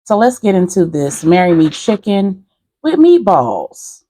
So let's get into this Me Chicken with Meatballs.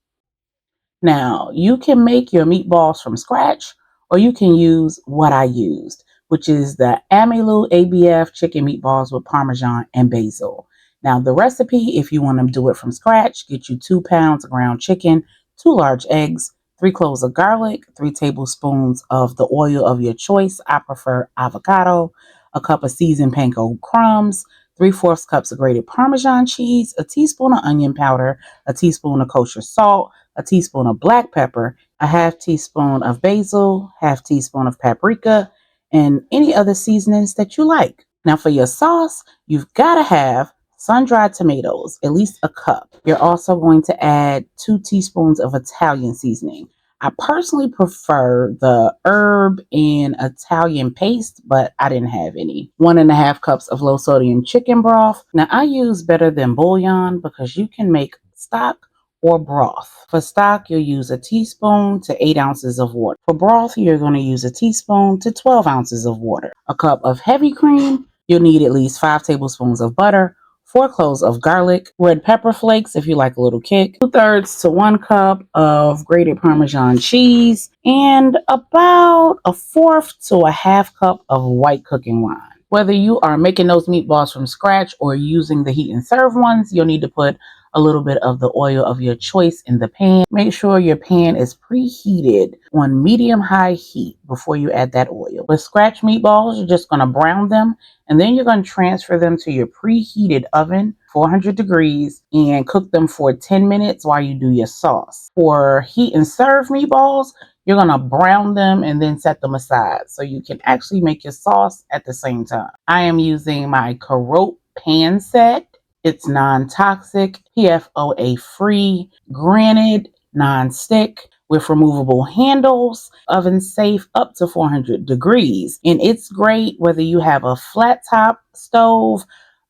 Now, you can make your meatballs from scratch, or you can use what I used, which is the Amilu ABF chicken meatballs with Parmesan and basil. Now, the recipe, if you want to do it from scratch, get you 2 pounds of ground chicken, 2 large eggs, 3 cloves of garlic, 3 tablespoons of the oil of your choice. I prefer avocado, a cup of seasoned panko crumbs, 3/4 cups of grated Parmesan cheese, a teaspoon of onion powder, a teaspoon of kosher salt, a teaspoon of black pepper, a half teaspoon of basil, half teaspoon of paprika, and any other seasonings that you like. Now, for your sauce, you've got to have sun-dried tomatoes, at least a cup. You're also going to add 2 teaspoons of Italian seasoning. I personally prefer the herb and Italian paste, but I didn't have any. 1.5 cups of low sodium chicken broth. Now, I use better than bouillon because you can make stock or broth. For stock, you'll use a teaspoon to 8 ounces of water. For broth, you're going to use a teaspoon to 12 ounces of water. A cup of heavy cream, you'll need at least 5 tablespoons of butter, 4 cloves of garlic, red pepper flakes if you like a little kick, 2/3 to 1 cup of grated Parmesan cheese, and about 1/4 to a half cup of white cooking wine. Whether you are making those meatballs from scratch or using the heat and serve ones, you'll need to put a little bit of the oil of your choice in the pan. Make sure your pan is preheated on medium-high heat before you add that oil. With scratch meatballs, you're just going to brown them, and then you're going to transfer them to your preheated oven, 400 degrees, and cook them for 10 minutes while you do your sauce. For heat and serve meatballs, you're going to brown them and then set them aside so you can actually make your sauce at the same time. I am using my Carotte pan set. It's non-toxic, PFOA free, granite, non-stick, with removable handles, oven safe up to 400 degrees. And it's great whether you have a flat top stove,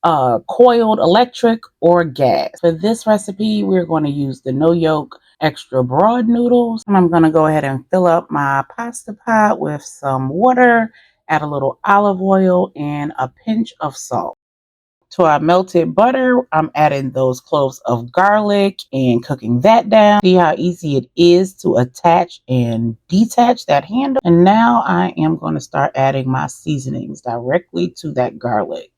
coiled electric, or gas. For this recipe, we're going to use the no yolk extra broad noodles. And I'm going to go ahead and fill up my pasta pot with some water, add a little olive oil, and a pinch of salt. To our melted butter, I'm adding those cloves of garlic and cooking that down. See how easy it is to attach and detach that handle. And now I am going to start adding my seasonings directly to that garlic.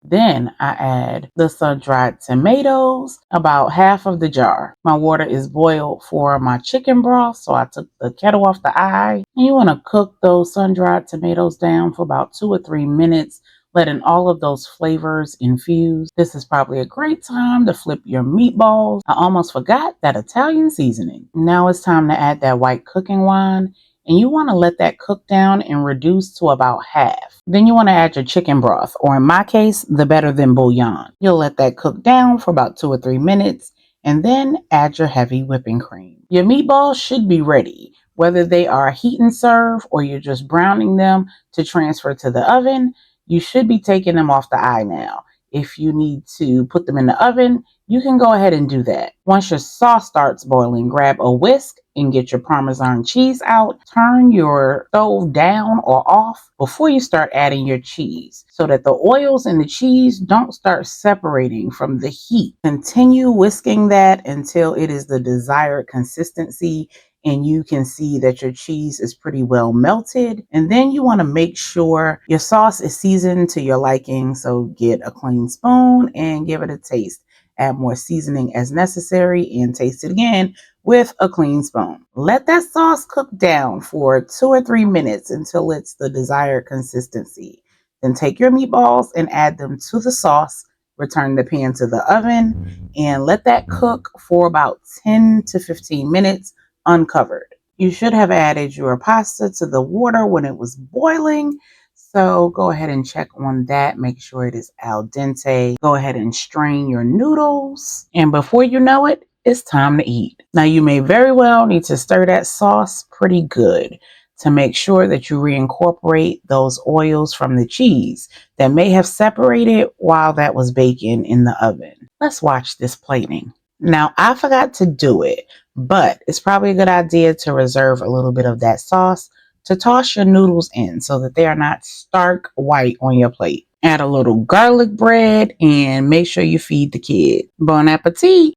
Then I add the sun-dried tomatoes, about half of the jar. My water is boiled for my chicken broth, so I took the kettle off the eye. And you want to cook those sun-dried tomatoes down for about 2 or 3 minutes, letting all of those flavors infuse. This is probably a great time to flip your meatballs. I almost forgot that Italian seasoning. Now it's time to add that white cooking wine, and you want to let that cook down and reduce to about half. Then you want to add your chicken broth, or in my case, the better than bouillon. You'll let that cook down for about 2 or 3 minutes, and then add your heavy whipping cream. Your meatballs should be ready, whether they are heat and serve or you're just browning them to transfer to the oven. You should be taking them off the eye now. If you need to put them in the oven, you can go ahead and do that. Once your sauce starts boiling, grab a whisk and get your Parmesan cheese out. Turn your stove down or off before you start adding your cheese so that the oils in the cheese don't start separating from the heat. Continue whisking that until it is the desired consistency and you can see that your cheese is pretty well melted. And then you want to make sure your sauce is seasoned to your liking. So get a clean spoon and give it a taste. Add more seasoning as necessary and taste it again with a clean spoon. Let that sauce cook down for 2 or 3 minutes until it's the desired consistency. Then take your meatballs and add them to the sauce. Return the pan to the oven and let that cook for about 10 to 15 minutes uncovered. You should have added your pasta to the water when it was boiling. So go ahead and check on that. Make sure it is al dente. Go ahead and strain your noodles. And before you know it, it's time to eat. Now you may very well need to stir that sauce pretty good to make sure that you reincorporate those oils from the cheese that may have separated while that was baking in the oven. Let's watch this plating. Now I forgot to do it, but it's probably a good idea to reserve a little bit of that sauce to toss your noodles in so that they are not stark white on your plate. Add a little garlic bread and make sure you feed the kid. Bon appetit!